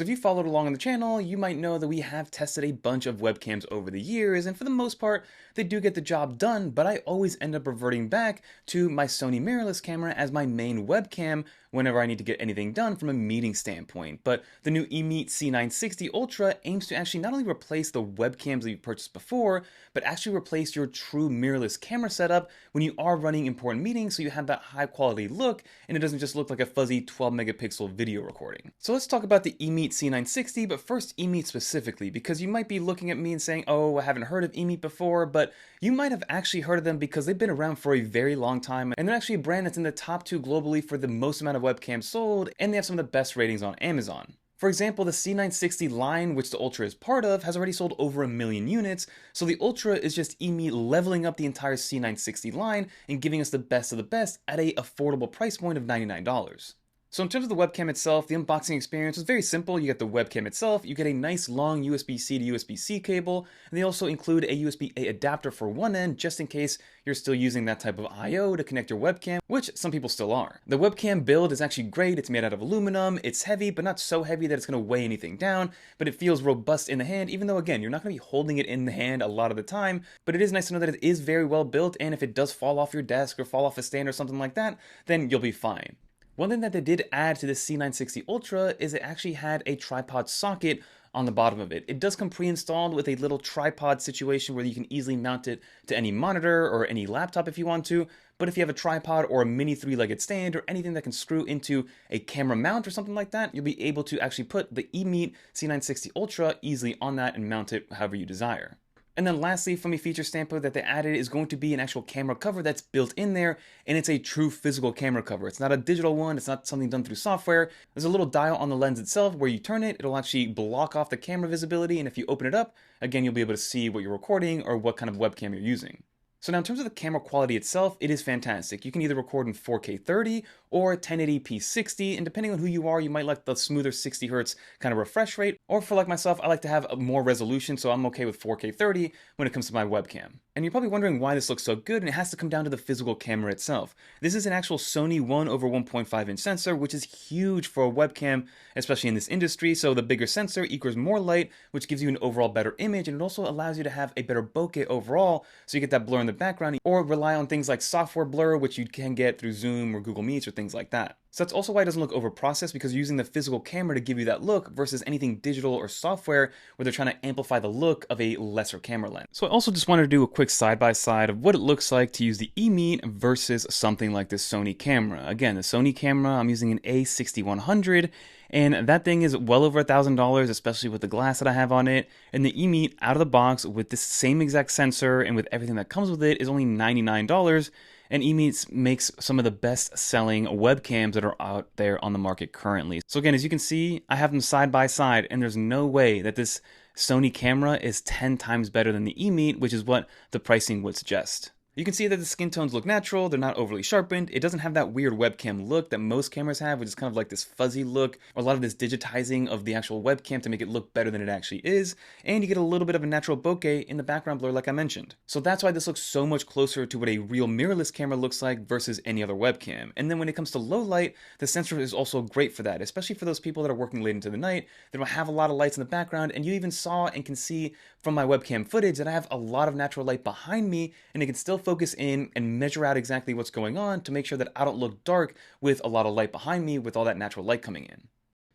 So if you followed along on the channel, you might know that we have tested a bunch of webcams over the years, and for the most part, they do get the job done, but I always end up reverting back to my Sony mirrorless camera as my main webcam whenever I need to get anything done from a meeting standpoint. But the new EMEET C960 Ultra aims to actually not only replace the webcams that you purchased before, but actually replace your true mirrorless camera setup when you are running important meetings, so you have that high quality look and it doesn't just look like a fuzzy 12 megapixel video recording. So let's talk about the EMEET C960, but first EMEET specifically, because you might be looking at me and saying, oh, I haven't heard of EMEET before, but you might have actually heard of them because they've been around for a very long time, and they're actually a brand that's in the top 2 globally for the most amount of webcams sold, and they have some of the best ratings on Amazon. For example, the C960 line, which the Ultra is part of, has already sold over 1 million units, so the Ultra is just EMEET leveling up the entire C960 line and giving us the best of the best at a affordable price point of $99. So in terms of the webcam itself, the unboxing experience was very simple. You get the webcam itself, you get a nice long USB-C to USB-C cable, and they also include a USB-A adapter for one end, just in case you're still using that type of I/O to connect your webcam, which some people still are. The webcam build is actually great. It's made out of aluminum, it's heavy, but not so heavy that it's going to weigh anything down, but it feels robust in the hand, even though, again, you're not going to be holding it in the hand a lot of the time, but it is nice to know that it is very well built, and if it does fall off your desk or fall off a stand or something like that, then you'll be fine. One thing that they did add to the C960 Ultra is it actually had a tripod socket on the bottom of it. It does come pre-installed with a little tripod situation where you can easily mount it to any monitor or any laptop if you want to, but if you have a tripod or a mini 3-legged stand or anything that can screw into a camera mount or something like that, you'll be able to actually put the EMEET C960 Ultra easily on that and mount it however you desire. And then lastly, from a feature standpoint that they added is going to be an actual camera cover that's built in there, and it's a true physical camera cover. It's not a digital one, it's not something done through software. There's a little dial on the lens itself where you turn it, it'll actually block off the camera visibility, and if you open it up, again, you'll be able to see what you're recording or what kind of webcam you're using. So now in terms of the camera quality itself, it is fantastic. You can either record in 4K 30 or 1080p 60, and depending on who you are, you might like the smoother 60 Hz kind of refresh rate, or for like myself, I like to have a more resolution, so I'm okay with 4K 30 when it comes to my webcam. And you're probably wondering why this looks so good, and it has to come down to the physical camera itself. This is an actual Sony 1/1.5 inch sensor, which is huge for a webcam, especially in this industry, so the bigger sensor equals more light, which gives you an overall better image, and it also allows you to have a better bokeh overall, so you get that blur in the background, or rely on things like software blur, which you can get through Zoom or Google Meets or things like that. So that's also why it doesn't look over-processed, because you're using the physical camera to give you that look versus anything digital or software where they're trying to amplify the look of a lesser camera lens. So I also just wanted to do a quick side-by-side of what it looks like to use the EMEET versus something like this Sony camera. Again, the Sony camera, I'm using an A6100, and that thing is well over $1,000, especially with the glass that I have on it. And the EMEET out of the box with the same exact sensor and with everything that comes with it is only $99. And EMEET makes some of the best selling webcams that are out there on the market currently. So again, as you can see, I have them side by side, and there's no way that this Sony camera is 10 times better than the EMEET, which is what the pricing would suggest. You can see that the skin tones look natural, they're not overly sharpened, it doesn't have that weird webcam look that most cameras have, which is kind of like this fuzzy look, or a lot of this digitizing of the actual webcam to make it look better than it actually is, and you get a little bit of a natural bokeh in the background blur like I mentioned. So that's why this looks so much closer to what a real mirrorless camera looks like versus any other webcam. And then when it comes to low light, the sensor is also great for that, especially for those people that are working late into the night, they don't have a lot of lights in the background, and you even saw and can see from my webcam footage that I have a lot of natural light behind me, and it can still focus in and measure out exactly what's going on to make sure that I don't look dark with a lot of light behind me with all that natural light coming in.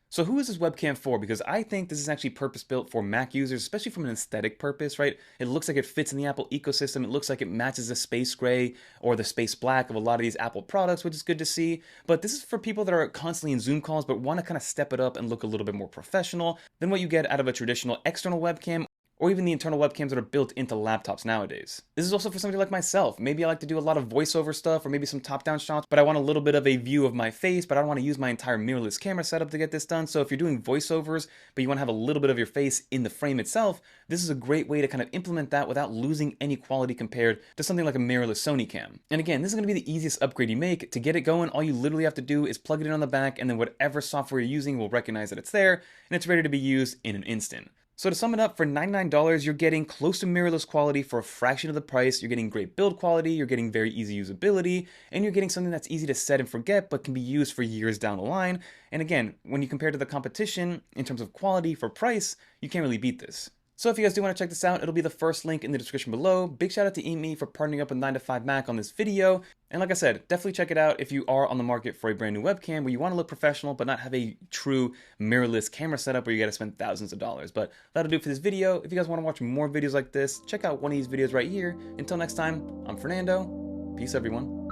So who is this webcam for? Because I think this is actually purpose-built for Mac users, especially from an aesthetic purpose, right? It looks like it fits in the Apple ecosystem. It looks like it matches the space gray or the space black of a lot of these Apple products, which is good to see. But this is for people that are constantly in Zoom calls but want to kind of step it up and look a little bit more professional than what you get out of a traditional external webcam, or even the internal webcams that are built into laptops nowadays. This is also for somebody like myself. Maybe I like to do a lot of voiceover stuff or maybe some top-down shots, but I want a little bit of a view of my face, but I don't want to use my entire mirrorless camera setup to get this done. So if you're doing voiceovers, but you want to have a little bit of your face in the frame itself, this is a great way to kind of implement that without losing any quality compared to something like a mirrorless Sony cam. And again, this is going to be the easiest upgrade you make. To get it going, all you literally have to do is plug it in on the back, and then whatever software you're using will recognize that it's there, and it's ready to be used in an instant. So to sum it up, for $99, you're getting close to mirrorless quality for a fraction of the price. You're getting great build quality, you're getting very easy usability, and you're getting something that's easy to set and forget but can be used for years down the line. And again, when you compare to the competition in terms of quality for price, you can't really beat this. So if you guys do want to check this out, it'll be the first link in the description below. Big shout out to EMEET for partnering up with 9 to 5 Mac on this video. And like I said, definitely check it out if you are on the market for a brand new webcam where you want to look professional but not have a true mirrorless camera setup where you got to spend thousands of dollars. But that'll do it for this video. If you guys want to watch more videos like this, check out one of these videos right here. Until next time, I'm Fernando. Peace, everyone.